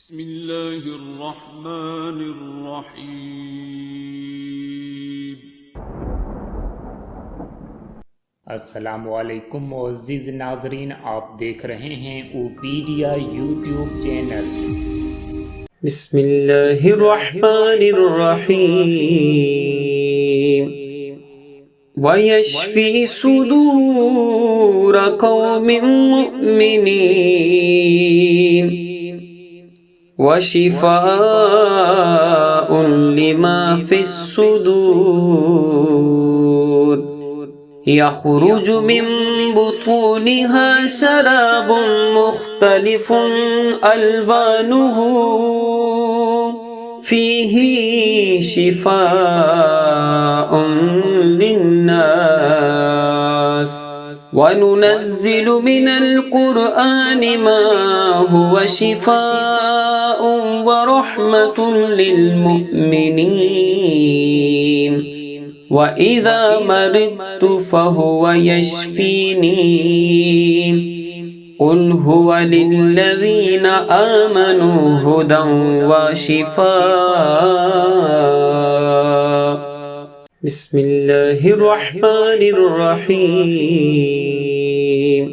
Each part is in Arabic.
بسم الله الرحمن الرحیم. अस्सलामुअलैकुम मुअज़्ज़िज़ नाज़रीन, आप देख रहे हैं ओपीडिया यूट्यूब चैनल। बिस्मिल्लाहिर्रहमानिर्रहीम। वयश्फी सुदूर कौमिन मुअ्मिनीन वशिफाउन लिमा फिस्सुदूर यख़रुजु मिन बुतूनिहा शराबुन मुख्तलिफुन अल्वानुहु फीही शिफाउन लिन्नास वनुनज़्ज़िलु मिनल क़ुरआनि मा हुवा शिफाउन व रहमतुन लिल मुअ्मिनीन व इज़ा मरिदतु फहुवा यशफ़ीनी क़ुल हुवा लिल्लज़ीना आमनू हुदन व शिफ़ा। बिस्मिल्लाहिर्रहमानिर्रहीम।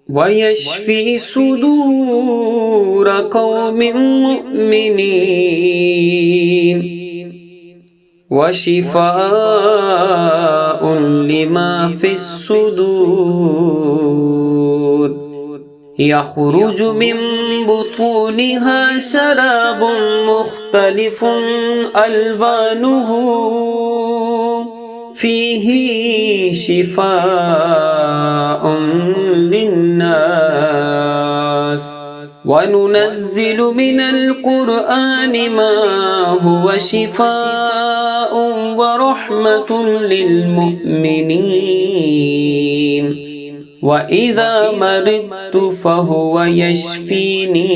वयश्फी सुदूर कौमिन मुअ्मिनीन वशिफाउन लिमा फिस्सुदूर यख़रुजु मिन बुतूनिहा शराबुन मुख्तलिफुन अल्वानुहु फीही शिफाउन लिन्नास वनुनज़्ज़िलु मिनल क़ुरआनि मा हुवा शिफाउन व रहमतुन लिल मुअ्मिनीन व इज़ा मरिदतु फहुवा यशफ़ीनी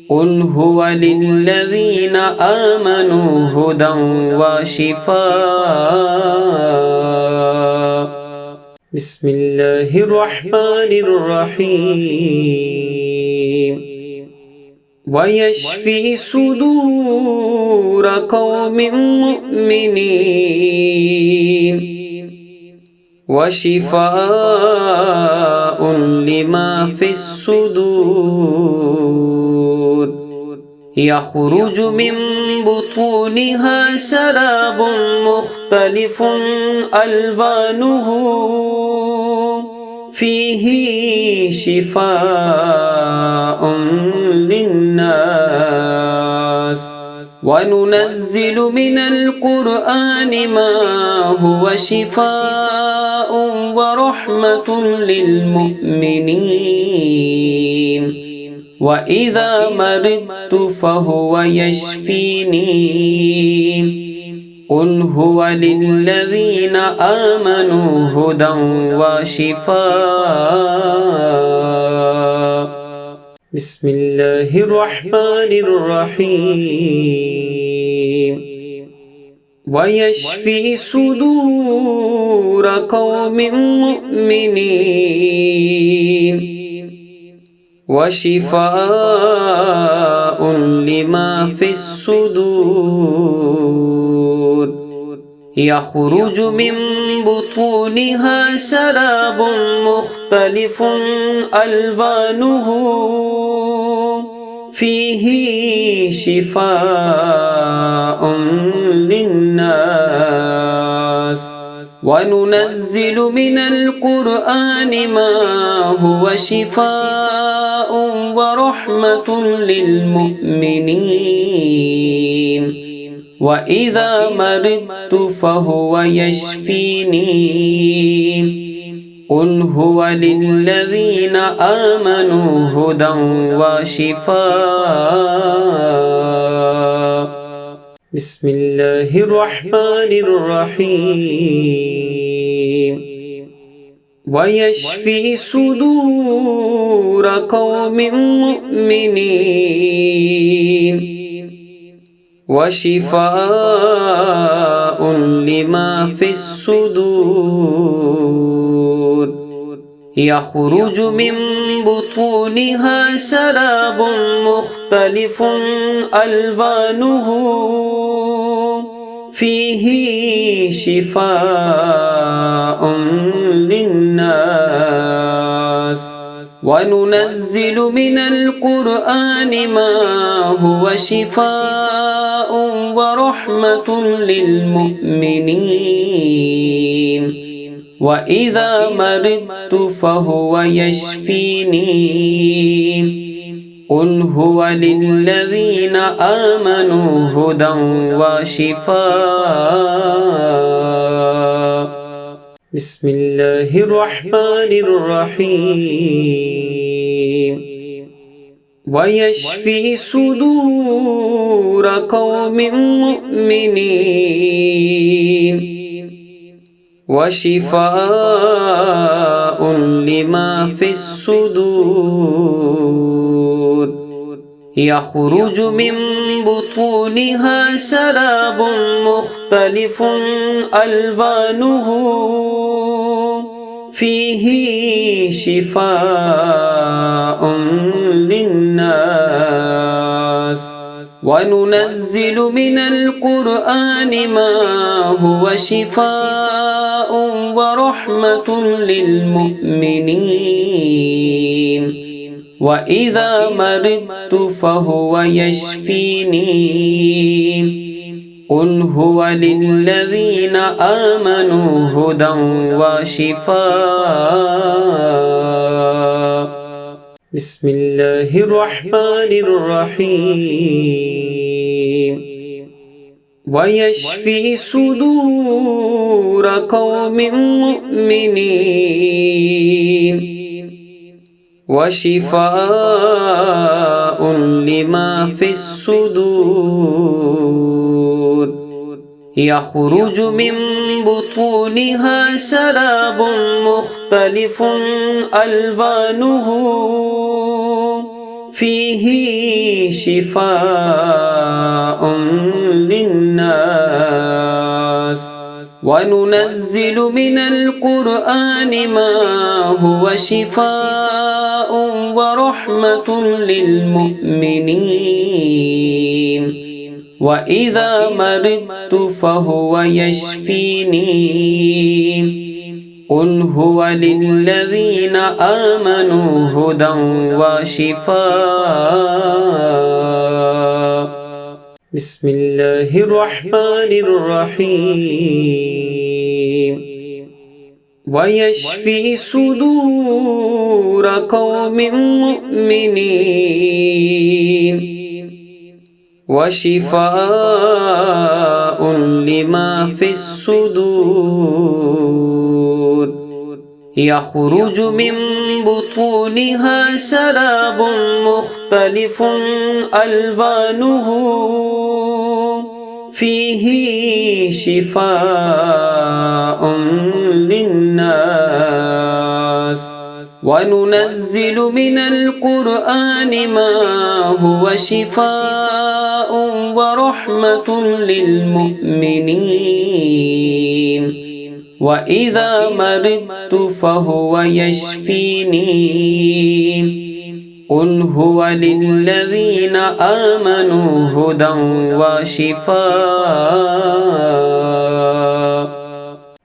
क़ुल हुवा लिल्लज़ीना आमनू हुदन व शिफ़ा। बिस्मिल्लाहिर्रहमानिर्रहीम। वयश्फी सुदूर कौमिन मुअ्मिनीन वशिफाउन लिमा फिस्सुदूर यख़रुजु मिन बुतूनिहा शराबुन मुख्तलिफुन अल्वानुहु फीही शिफाउन लिन्नास वनुनज़्ज़िलु मिनल क़ुरआनि मा हुवा शिफाउन व रहमतुन लिल मुअ्मिनीन व इज़ा मरिदतु फहुवा यशफ़ीनी क़ुल हुवा लिल्लज़ीना आमनू हुदन व शिफ़ा। बिस्मिल्लाहिर्रहमानिर्रहीम। वयश्फी सुदूर कौमिन मुअ्मिनीन वशिफाउन लिमा फिस्सुदूर यख़रुजु मिन बुतूनिहा शराबुन मुख्तलिफुन अल्वानुहु फीही शिफाउन लिन्नास वनुनज़्ज़िलु मिनल क़ुरआनि मा हुवा शिफाउन व रहमतुन लिल मुअ्मिनीन व इज़ा मरिदतु फहुवा यशफ़ीनी क़ुल हुवा लिल्लज़ीना आमनू हुदन व शिफ़ा। बिस्मिल्लाहिर्रहमानिर्रहीम। वयश्फी सुदूर कौमिन मुअ्मिनीन वशिफाउन लिमा फिस्सुदूर यख़रुजु मिन بطونها شراب مختلف ألوانه فيه شفاء للناس وننزل من القرآن ما هو شفاء ورحمة للمؤمنين وإذا مرضت فهو يشفيني قل هو للذين آمنوا هدى وشفاء بسم الله الرحمن الرحيم ويشفي صدور قوم مؤمنين وشفاء لما في الصدور يخرج من بطونها شراب مختلف ألوانه فيه شفاء للناس وننزل من القرآن ما هو شفاء ورحمة للمؤمنين وإذا مرضت فهو يشفيني قل هو للذين آمنوا هدى وشفاء بسم الله الرحمن الرحيم ويشفي صدور قوم مؤمنين وشفاء لما في الصدور يخرج من بطونها شراب مختلف ألوانه فيه شفاء للناس وننزل من القرآن ما هو شفاء ورحمة للمؤمنين وإذا مرضت فهو يشفيني قل هو للذين آمنوا هدى وشفاء بسم الله الرحمن الرحيم ويشفي صدور قوم مؤمنين وشفاء لما في الصدور يخرج من بطونها شراب مختلف ألوانه فيه شفاء للناس وننزل من القرآن ما هو شفاء ورحمة للمؤمنين وإذا مرضت فهو يشفيني قل هو للذين آمنوا هدى وشفاء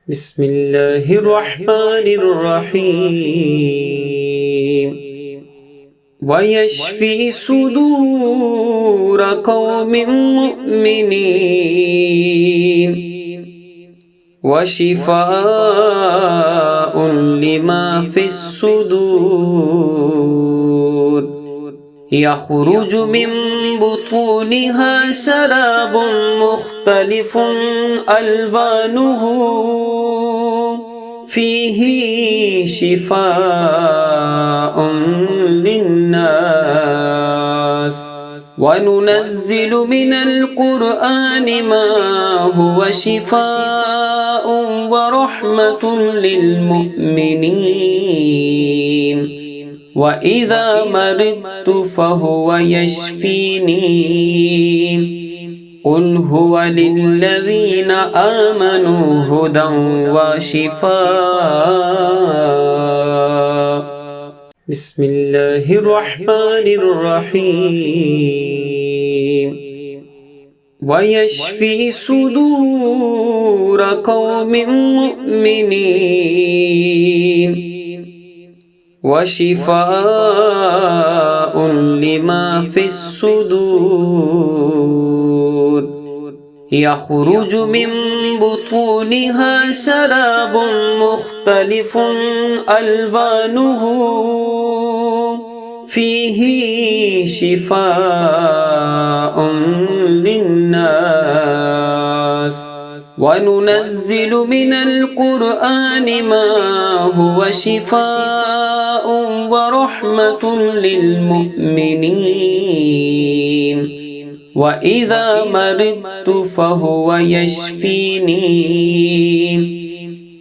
بسم الله الرحمن الرحيم ويشفي صدور قوم مؤمنين وشفاء لما في الصدور يخرج من بطونها شراب مختلف ألوانه فيه شفاء للناس وننزل من القرآن ما هو شفاء ورحمة للمؤمنين وإذا مرضت فهو يشفيني قل هو للذين آمنوا هدى وشفاء بسم الله الرحمن الرحيم ويشفي صدور قوم مؤمنين وشفاء لما في الصدور يخرج من بطونها شراب مختلف ألوانه فيه شفاء للناس وننزل من القرآن ما هو شفاء ورحمة للمؤمنين وإذا مرضت فهو يشفيني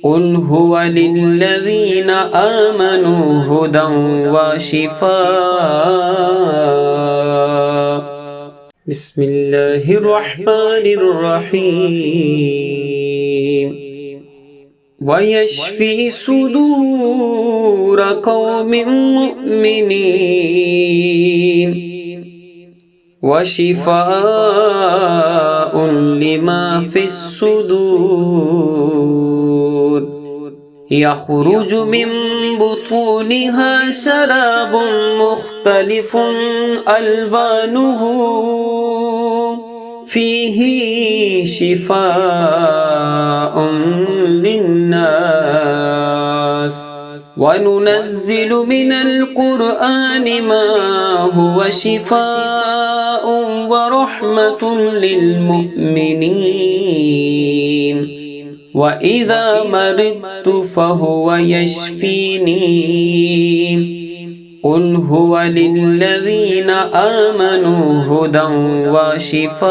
قل هو للذين آمنوا هدى وشفاء بسم الله الرحمن الرحيم ويشفي صدور قوم مؤمنين وشفاء لما في الصدور يخرج من بطونها شراب مختلف ألوانه فيه شفاء للناس وننزل من القرآن ما هو شفاء ورحمة للمؤمنين وإذا مرضت فهو يشفيني قل هو للذين آمنوا هدى وشفاء